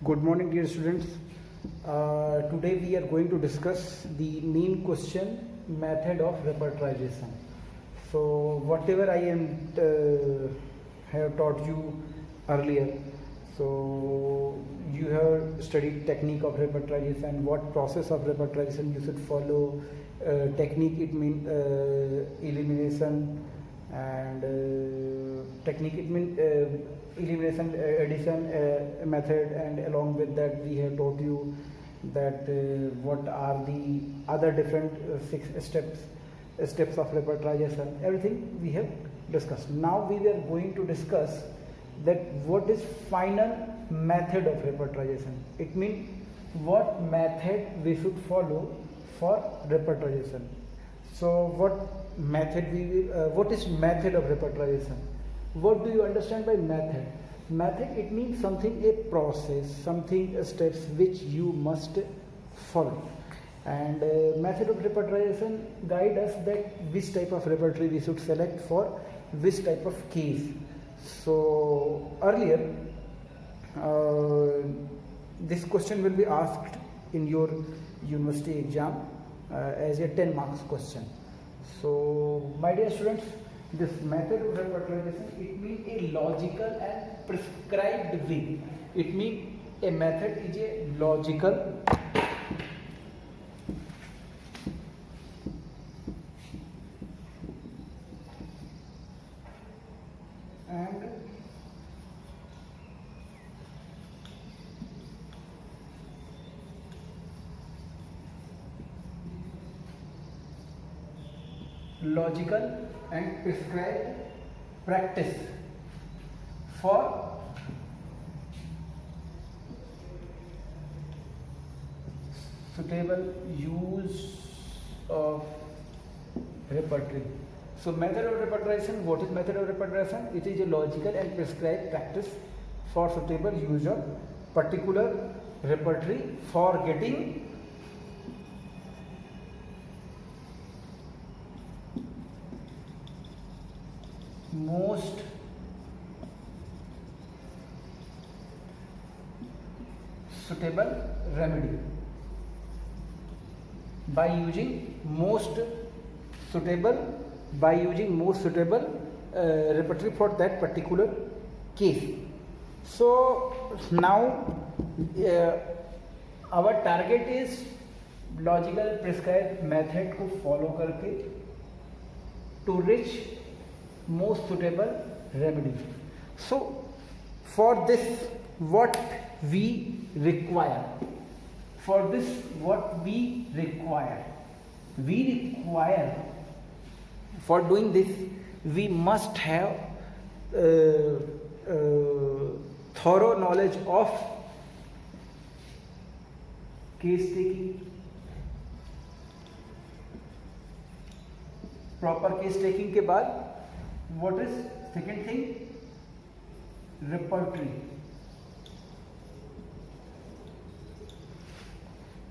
Good morning, dear students. Today we are going to discuss the main question, method of repertorization. So whatever I have taught you earlier, so you have studied technique of repertorization, what process of repertorization you should follow. Technique, it means elimination, and technique, it means elimination, addition method, and along with that we have taught you that what are the other different six steps of repertorization. Everything we have discussed. Now we are going to discuss that what is final method of repertorization. It means what method we should follow for repertorization. So what method we will, what is method of repertorization? What do you understand by method? Method, it means something, a process, something, steps which you must follow. And method of repertorization guide us that which type of repertory we should select for which type of case. So earlier this question will be asked in your university exam as a 10 marks question. So my dear students, this method of repertorization, it means a logical and prescribed way. It means a method is a logical and prescribed practice for suitable use of repertory. So method of repertorization, what is method of repertorization? It is a logical and prescribed practice for suitable use of particular repertory for getting most suitable remedy by using most suitable repertory for that particular case. So now our target is logical prescribed method को follow करके to reach most suitable remedy. So for this what we require, for for doing this we must have thorough knowledge of case taking, proper case taking के बाद what is second thing, repertory.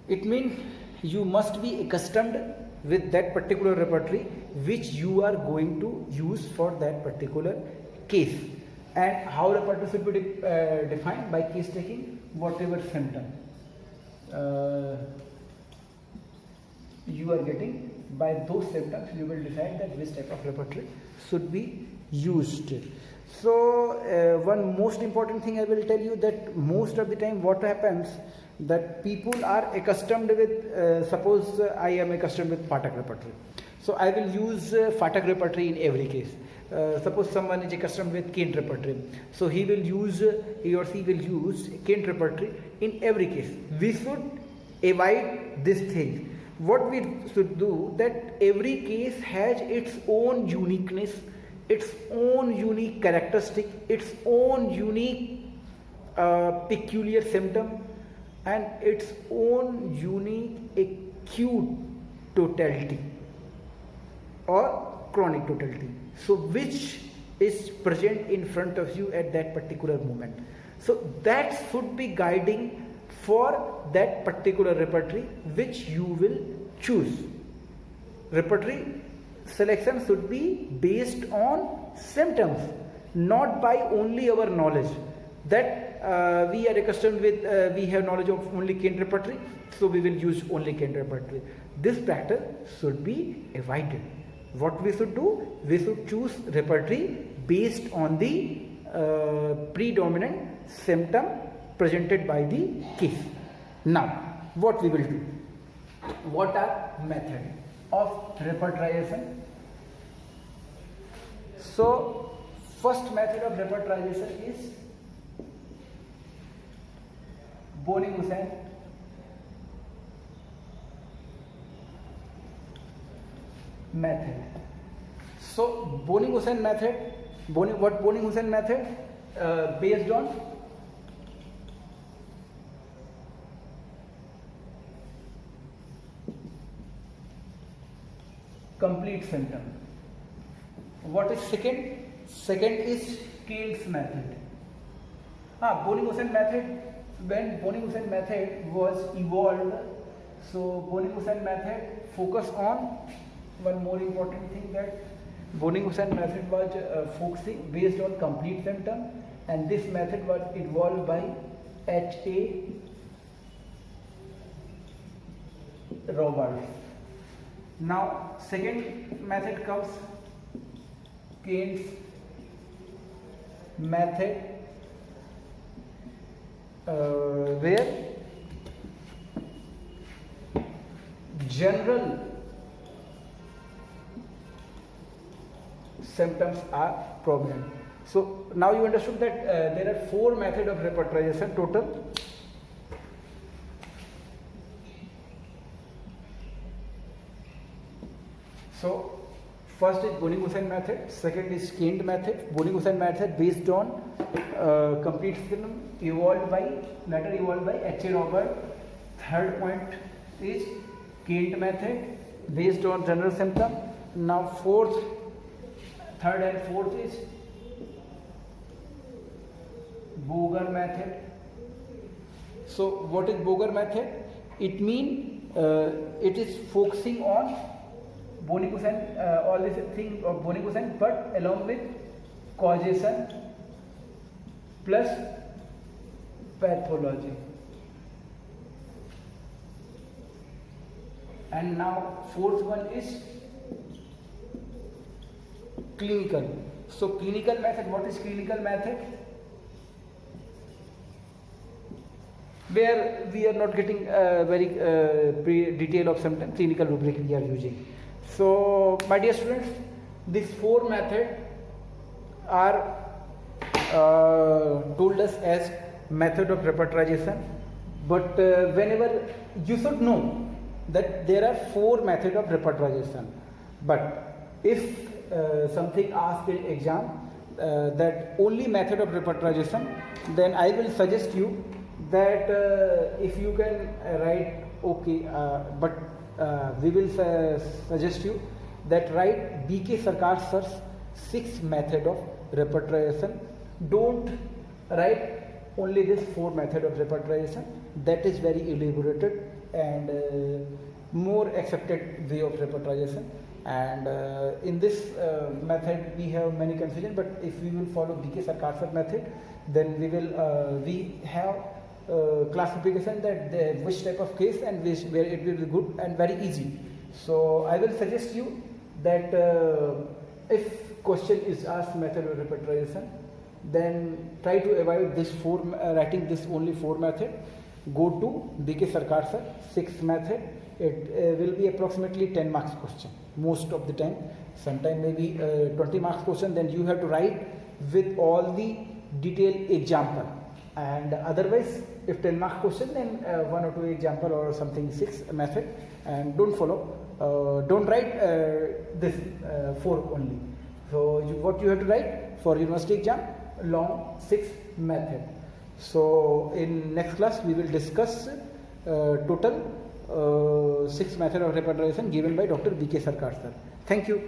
It means you must be accustomed with that particular repertory which you are going to use for that particular case. And how repertory should be defined? By case taking, whatever symptom you are getting, by those symptoms you will decide that which type of repertory should be used. So one most important thing I will tell you, that most of the time what happens, that people are accustomed with suppose I am accustomed with Phatak repertory, so I will use Phatak repertory in every case. Suppose someone is accustomed with Kent repertory, so he or she will use Kent repertory in every case. We should avoid this thing. What we should do, that every case has its own uniqueness, its own unique characteristic, its own unique peculiar symptom, and its own unique acute totality or chronic totality. So which is present in front of you at that particular moment. So that should be guiding for that particular repertory which you will choose. Repertory selection should be based on symptoms, not by only our knowledge. That we are accustomed with, we have knowledge of only Kent repertory, so we will use only Kent repertory. This practice should be avoided. What we should do? We should choose repertory based on the predominant symptom presented by the case. Now, what we will do? What are method of repertorization? So, first method of repertorization is Bonny-Hussain method. So, Bonny-Hussain method, what Bonny-Hussain method? Based on complete symptom. What is second? Second is Kent's method. Bonny-Hussain method, when Bonny-Hussain method was evolved, so Bonny-Hussain method focus on one more important thing, that Bonny-Hussain method was focusing based on complete symptom, and this method was evolved by H.A. Roberts. Now, second method comes Kent's method, where general symptoms are prominent. So now you understood that there are 4 methods of repertorization total. So first is Bonny-Hussain method, second is Kent method. Bonny-Hussain method based on complete symptom, later evolved by H.A. Roberts. Third point is Kent method based on general symptom. Now third and fourth is Boger method. So what is Boger method? It means it is focusing on Bonny-Hussain, all these things of Bonny-Hussain, but along with causation plus pathology. And now fourth one is clinical. So clinical method, what is clinical method? Where we are not getting very detail of symptom, clinical rubric we are using. So my dear students, these 4 methods are told us as method of repertorization, but whenever you should know that there are 4 methods of repertorization, but if something asked in exam that only method of repertorization, then I will suggest you that if you can write okay, but we will suggest you that write B.K. Sarkar sir's 6 method of repertorization. Don't write only this 4 method of repertorization. That is very elaborated and more accepted way of repertorization. And in this method we have many confusion, but if we will follow B.K. Sarkar sir method, then we have classification that which type of case and where it will be good and very easy. So I will suggest you that if question is asked method of repertorization, then try to avoid this writing this only 4 method. Go to B.K. Sarkar sir 6 method. It will be approximately 10 marks question most of the time. Sometime maybe 20 marks question. Then you have to write with all the detailed example. And otherwise, if 10 mark question, then 1 or 2 example or something 6 method, and don't follow, don't write this 4 only. So what you have to write for university exam, long 6 method. So in next class we will discuss total 6 method of repertorization given by Dr. B.K. Sarkar sir. Thank you.